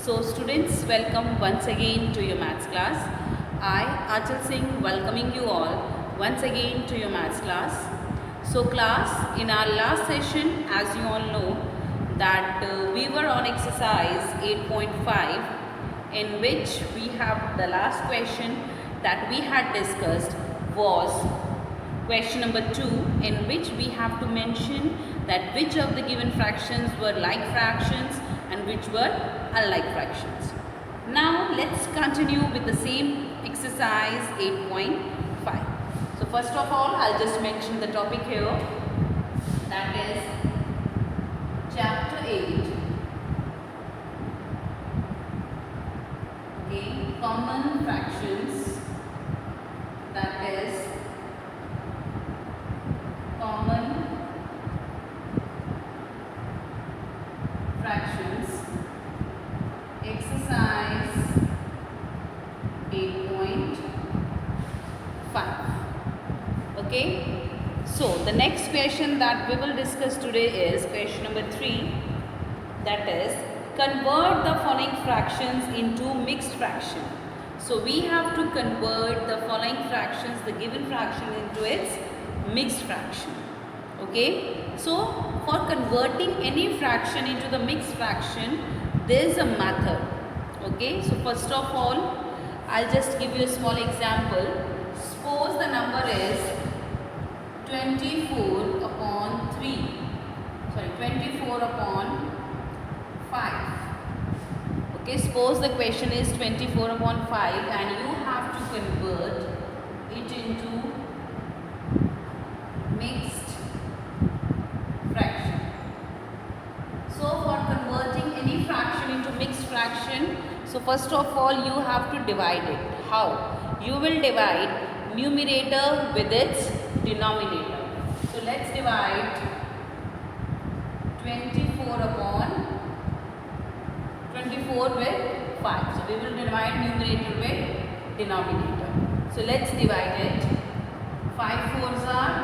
So students, welcome once again to your maths class. I, Achal Singh, welcoming you all once again to your maths class. So class, in our last session, as you all know, that we were on exercise 8.5, in which we have the last question that we had discussed was question number 2, in which we have to mention that which of the given fractions were like fractions and which were unlike fractions. Now let's continue with the same exercise 8.5. So first of all, I'll just mention the topic here, that is chapter 8, okay, common fractions, that is common fractions, exercise 8.5. Okay, so the next question that we will discuss today is question number 3, that is convert the following fractions into mixed fraction. So we have to convert the following fractions, the given fraction, into its mixed fraction. Okay, so for converting any fraction into the mixed fraction, there is a method. Okay, so first of all, I'll just give you a small example. Suppose the number is 24 upon 5. Okay, suppose the question is 24 upon 5 and you have to convert it into mixed fraction. So for converting any fraction into mixed fraction, so first of all you have to divide it. How? You will divide numerator with its denominator. So let's divide 24 with 5. So we will divide numerator with denominator. So let's divide it. 5 fours are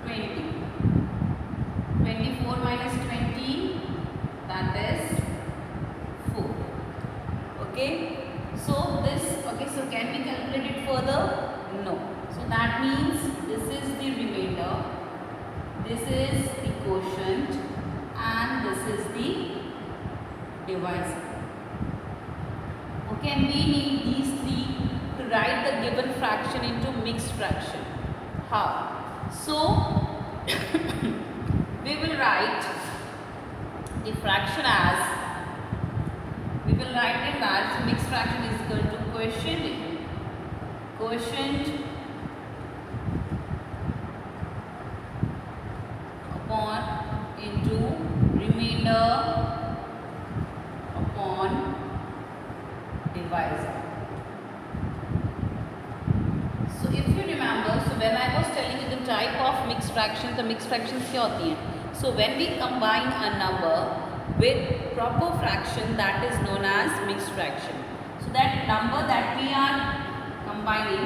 20. 24 minus 20, that is 4. Okay. So this, okay, so can we calculate it further? No. So that means this is the remainder, this is the quotient, and this is the divisor. Okay, and we need these three to write the given fraction into mixed fraction. How? So we will write the fraction as, we will write it as mixed fraction is equal to quotient upon into remainder upon divisor. So if you remember, so when I was telling you the type of mixed fractions, the mixed fractions क्या होती हैं? So when we combine a number with proper fraction, that is known as mixed fraction. So that number that we are combining,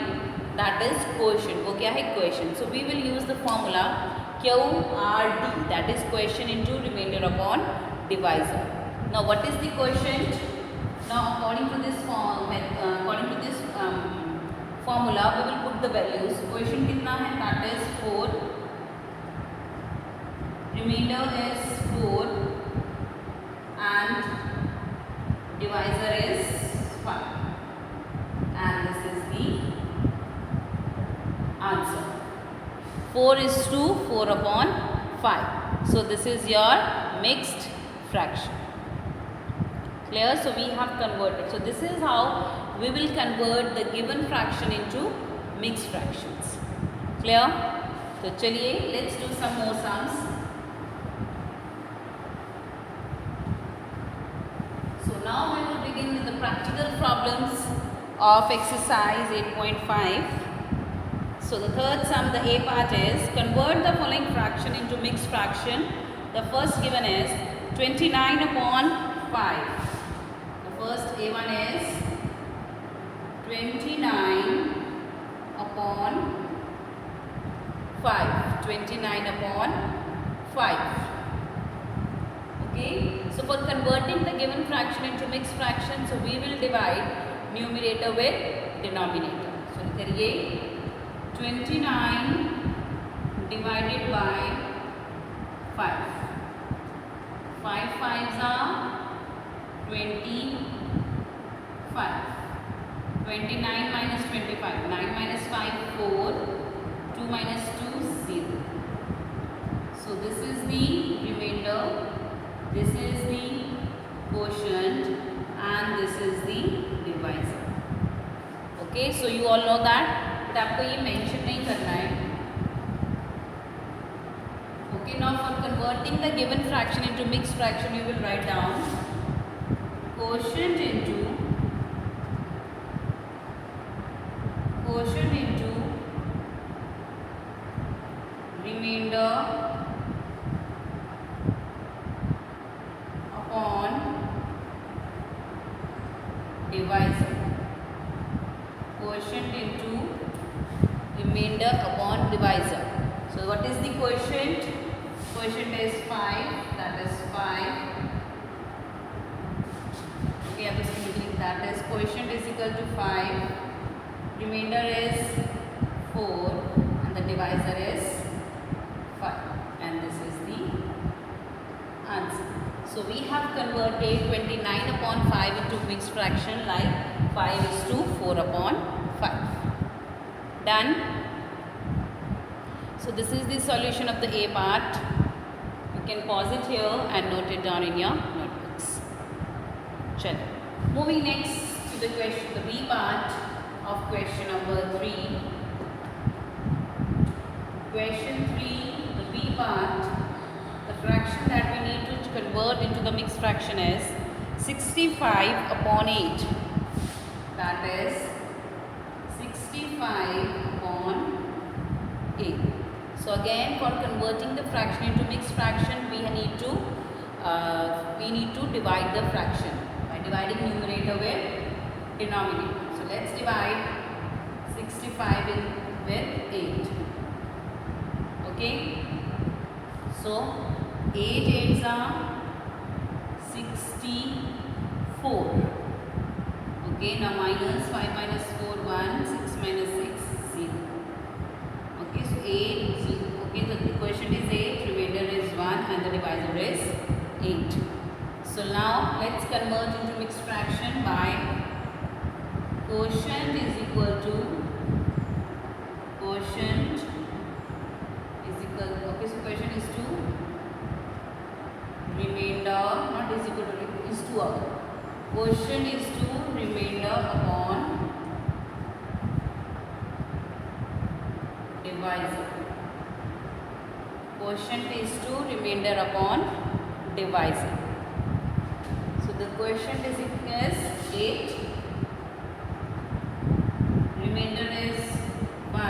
that is quotient. वो क्या है? Quotient. So we will use the formula QRD, that is quotient into remainder upon divisor. Now what is the quotient? Now according to this formula, we will put the values. Quotient कितना है? That is 4. Remainder is 4 and divisor is 5, and this is the answer. 4 is to 4 upon 5. So this is your mixed fraction. Clear? So we have converted. So this is how we will convert the given fraction into mixed fractions. Clear? So chaliye, let's do some more sums. So now we will begin with the practical problems of exercise 8.5. So the third sum, the A part is convert the following fraction into mixed fraction. The first given is 29 upon 5. The first A1 is 29 upon 5. 29 upon 5. Okay. So for converting the given fraction into mixed fraction, so we will divide numerator with denominator. So करिए 29 divided by 5. 5 5s are 25. 29 minus 25. 9 minus 5 4. 2 minus 2 0. So this is the remainder. This is the quotient and this is the divisor. Okay, so you all know that, but आपको ये mention नहीं करना है. Okay, now for converting the given fraction into mixed fraction, you will write down quotient into remainder upon divisor. Quotient into remainder upon divisor. So what is the quotient? Quotient is 5, that is 5. Okay, अब इसको लिखेंगे, that is quotient is equal to 5. Remainder is 4 and the divisor is 5, and this is the answer. So we have converted 29 upon 5 into mixed fraction like 5 is to 4 upon 5. Done. So this is the solution of the A part. You can pause it here and note it down in your notebooks. Chalo. Moving next to the question, the B part of question number 3. Question 3, the B part, the fraction that we need to convert into the mixed fraction is 65 upon 8. That is 65 upon 8. So again, for converting the fraction into mixed fraction, we need to divide the fraction by dividing numerator with denominator. So let's divide 65 with 8. Okay. So 8 8s are 64. Okay. Now minus 5 minus 4 1, 6 minus 6 0. Okay. So 8 0. Okay. So the quotient is 8, remainder is 1, and the divisor is 8. So now let's convert into mixed fraction by quotient is equal to quotient is equal, okay, so quotient is 2, remainder not is equal to, is 2 up. Quotient is 2, remainder upon divisor. Quotient is 2, remainder upon divisor. So the quotient is 8. Remainder is 1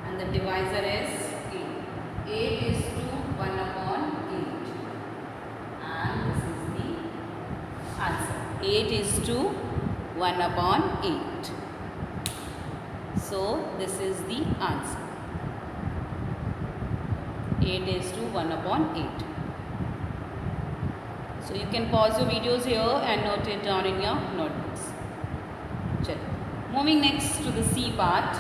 and the divisor is 8. 8 is to 1 upon 8, and this is the answer. 8 is to 1 upon 8. So this is the answer. 8 is to 1 upon 8. So you can pause your videos here and note it down in your notebooks. Chalo. Moving next to the C part,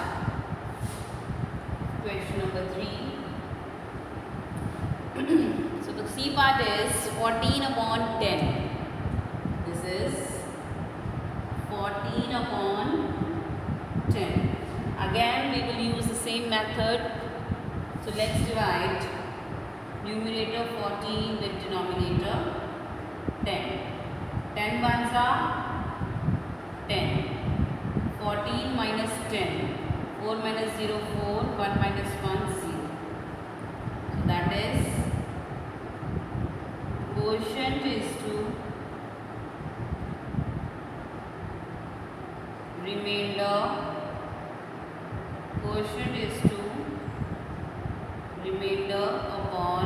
question number 3. So the C part is 14 upon 10. This is 14 upon 10. Again we will use the same method. So let's divide numerator 14 with denominator 10. 10 ones are 10. 14 minus 10. 4 minus 0, 4. 1 minus 1, 0. So that is quotient is to remainder. Quotient is to remainder upon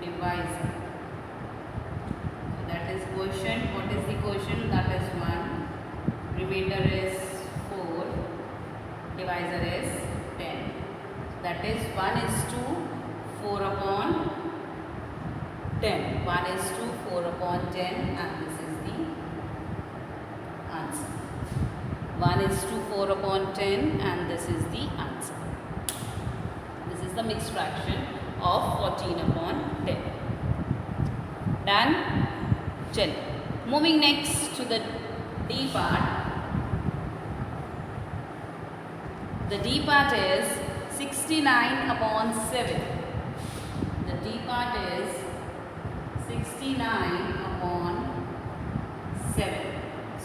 divisor. So that is quotient. What is the quotient? That is 1. Remainder is 4. Divisor is 10. So that is 1 is to 4 upon 10. 1 is to 4 upon 10, and this is the answer. 1 is to 4 upon 10, and this is the answer. This is the mixed fraction of 14 upon 10. Done? Chalo. Moving next to the D part. The D part is 69 upon 7. The D part is 69 upon 7.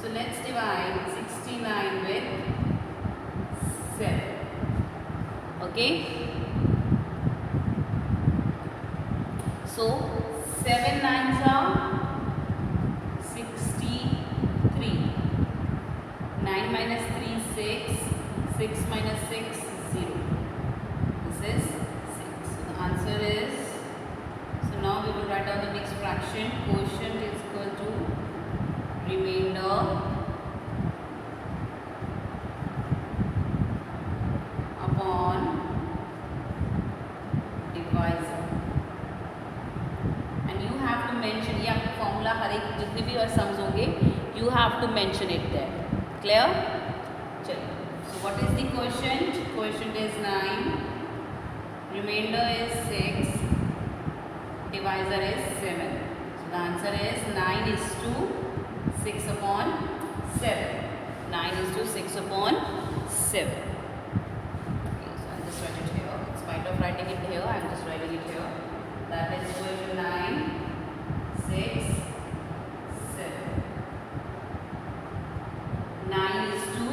So let's divide 69 with 7. Okay? So 7 nines are 63. 9 minus 3 is 6. 6 minus 6 is 0. This is 6. So the answer is, so now we will write down the mixed fraction. Quotient is equal to remainder upon divisor. And you have to mention, ये आपका formula हर एक जितने भी और sums होंगे, you have to mention it there. Clear? चलिए. So what is the quotient? Quotient is 9. Remainder is 6. Divisor is 7. So the answer is 9 is to 6 upon 7. 9 is to 6 upon 7. Okay, so I'll just write it here. In spite of writing it here, I'm just writing it here. That is quotient 9, 6, 7. 9 is to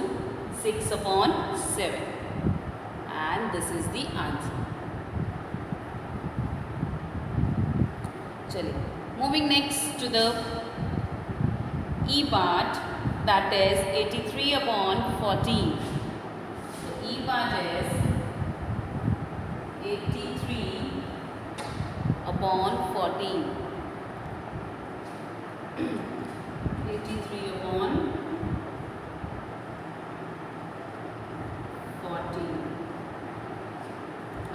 6 upon 7. And this is the answer. Chale. Moving next to the E part, that is 83 upon 14. So E part is 83 upon 14. 83 upon 14.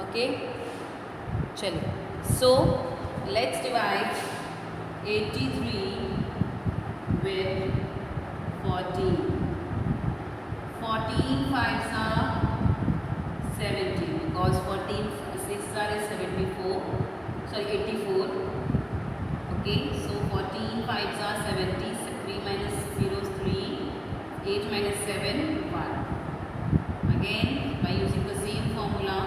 Okay? Chalo. So let's divide 83 with 14. 14 fives are 70, because 14 6s are 74. Sorry, 84. Okay, so 14 fives are 70. 3 minus 0 is 3. 8 minus 7, 1. Again, by using the same formula,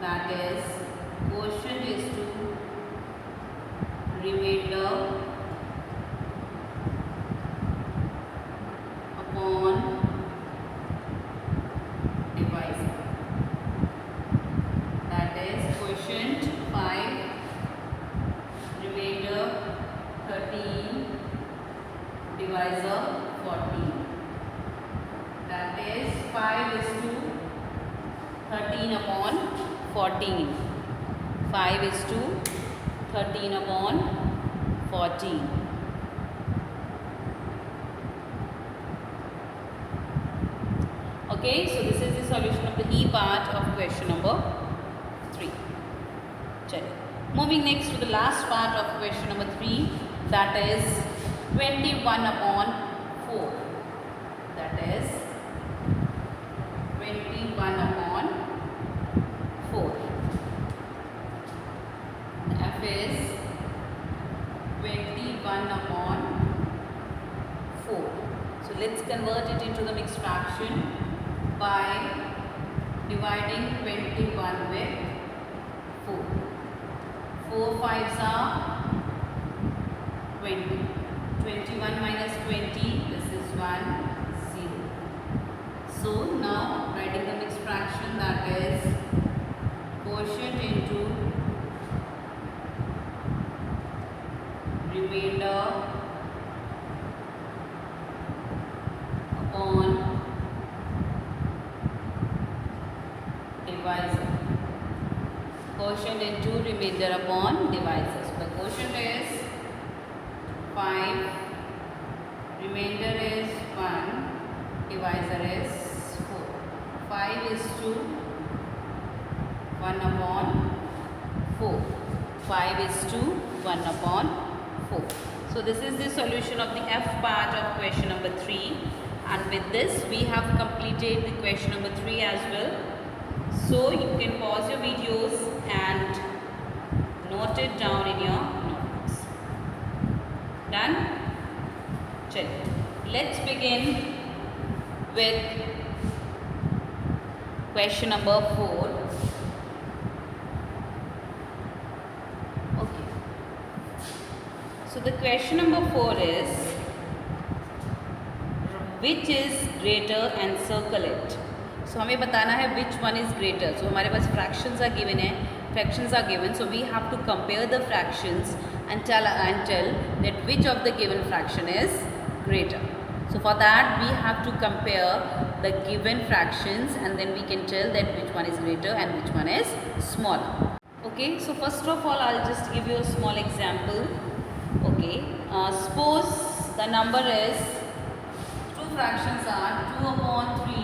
that is quotient is to remainder upon divisor. That is quotient 5, remainder 13, divisor 14. That is 5 is to 13 upon 14. 5 is to 13 upon 14. Okay, so this is the solution of the E part of question number 3. Chale. Moving next to the last part of question number 3, that is 21 upon 4. That is 21 upon 4. The F is 21 upon 4. So let's convert it into the mixed fraction by dividing 21 with 4. 4 fives are 20. 21 minus 20, this is 1, 0. So now writing the mixed fraction, that is quotient into remainder upon divisor. Quotient into remainder upon divisor. So the quotient is 5, remainder is 1, divisor is 4. 5 is to 1 upon 4. 5 is to 1 upon 4. So this is the solution of the F part of question number 3, and with this we have completed the question number 3 as well. So you can pause your videos and note it down in your notebooks. Done? Chalo, let's begin with question number 4. Okay. So the question number 4 is, which is greater and circle it. So हमें बताना है which one is greater. So हमारे पास fractions are given है, fractions are given. So we have to compare the fractions and tell that which of the given fraction is greater. So for that we have to compare the given fractions, and then we can tell that which one is greater and which one is smaller. Okay, so first of all I'll just give you a small example. Okay, suppose the number is, two fractions are 2 upon 3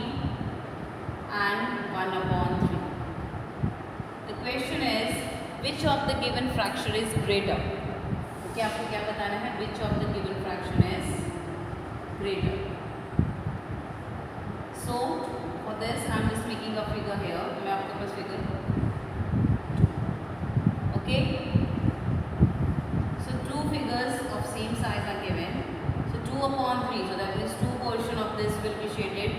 and 1 upon 3. The question is, which of the given fraction is greater? Okay, आपको क्या बताना है? Which of the given fraction is greater? So for this I'm just making a figure here. मैं आपके पास figure, okay. So two figures of same size are given. So 2 upon 3. So that means 2 portion of this will be shaded.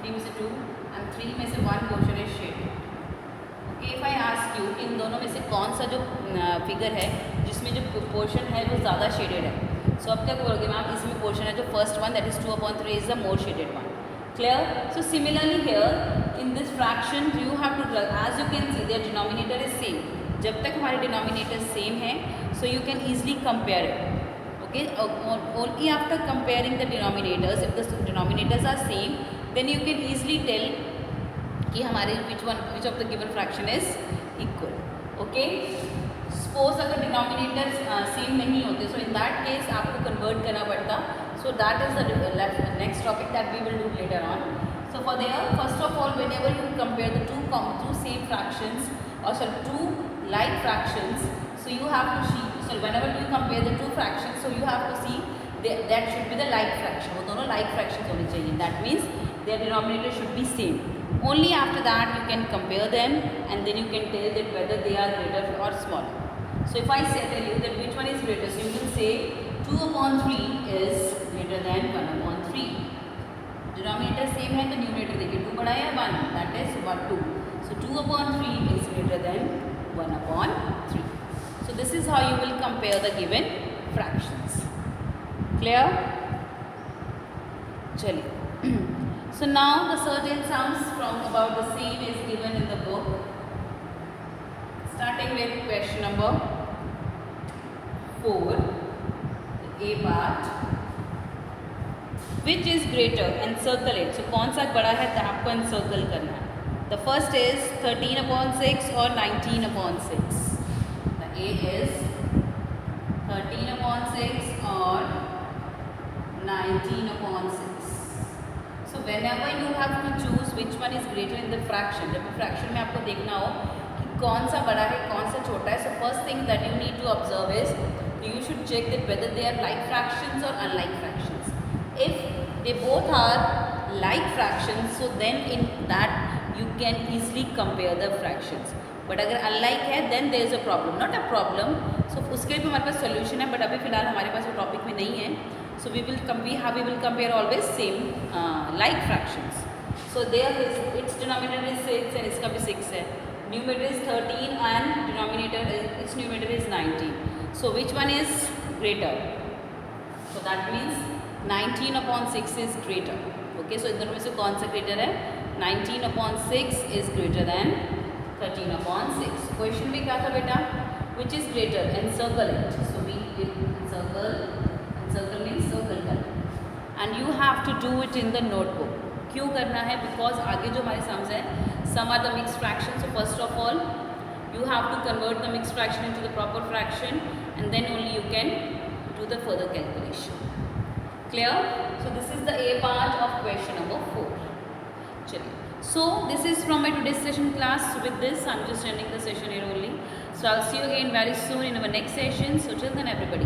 3 में से 2 and 3 में से 1 portion is shaded. Okay, if I ask you इन दोनों में से कौन सा जो फिगर है जिसमें जो पोर्शन है वो ज़्यादा शेडेड है, सो अब क्या बोलोगे मैम? इसमें पोर्शन है जो first one, that is 2 upon 3 is the more shaded one. Clear? So similarly here in this fraction you have to, as you can see their denominator is same. जब तक हमारे denominator same है, so you can easily compare it. Okay, only after comparing the denominators, if the denominators are same, then you can easily tell कि हमारे which of the given fraction is equal. Okay, suppose अगर denominators same नहीं होते, so in that case आपको convert करना पड़ता. So that is the next topic that we will do later on. So for there, first of all, whenever you compare the two same fractions, or sorry, two like fractions, so you have to see. So whenever you compare the two fractions, so you have to see that should be the like fraction. वो दोनों like fractions होने चाहिए. That means their denominator should be same. Only after that you can compare them, and then you can tell that whether they are greater or smaller. So if I tell you that which one is greater, so you will say 2 upon 3 is greater than 1 upon 3. Denominator same है तो numerator देखिए 2 बड़ा है 1, that is 2. So 2 upon 3 is greater than 1 upon 3. So this is how you will compare the given fractions. Clear? चलिए. So now the certain sums from about the same is given in the book. Starting with question number 4, the A part. Which is greater? Encircle it. So कौन सा बड़ा है तो आपको encircle करना है. The first is 13 upon 6 or 19 upon 6. The A is 13 upon 6 or 19 upon 6. So whenever you have to choose which one is greater in the fraction, जब fraction में आपको देखना हो कि कौन सा बड़ा है कौन सा छोटा है, so first thing that you need to observe is you should check that whether they are like fractions or unlike fractions. If they both are like fractions, so then in that you can easily compare the fractions. But अगर unlike है then there is a problem, not a problem. So उसके लिए हमारे पास solution है, but अभी फ़िलहाल हमारे पास वो topic में नहीं है. So we will compare always same like fractions. So there its denominator is 6 and इसका भी 6 है. Numerator is 13 and its numerator is 19. So which one is greater? So that means 19 upon 6 is greater. Okay, so इन दोनों में से कौन सा greater है? 19 upon 6 is greater than 13 upon 6. Question भी क्या था बेटा? Which is greater? Encircle it. So we will encircle means circle करना. And you have to do it in the notebook. क्यों करना है? Because आगे जो हमारे sums है, some are the mixed fractions. So first of all, you have to convert the mixed fraction into the proper fraction, and then only you can do the further calculation. Clear? So this is the A part of question number 4. चलिए. So this is from my today's session class. So with this, I'm just ending the session here only. So I'll see you again very soon in our next session. So till then everybody,